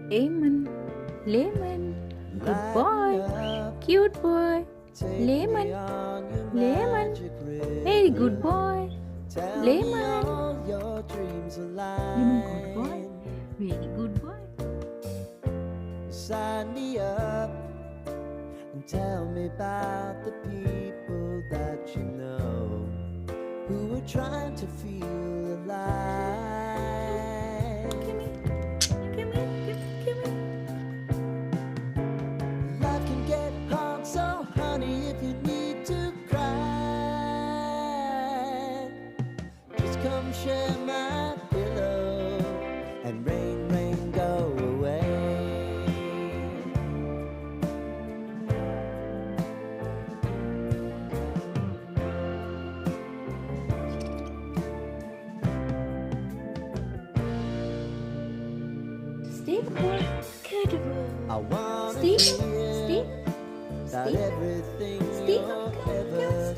Lemon, lemon, good boy, cute boy. Lemon, lemon, very good boy. Lemon, lemon, good boy, very good boy. Sign me up and tell me about the people that you know who are trying to feel alive. Life can get hard, so honey, if you need to cry, just come share my pillow and rain, rain, go away. Steve, good boy. I wanna Steve, hear Steve, about Steve, everything Steve, you're come, ever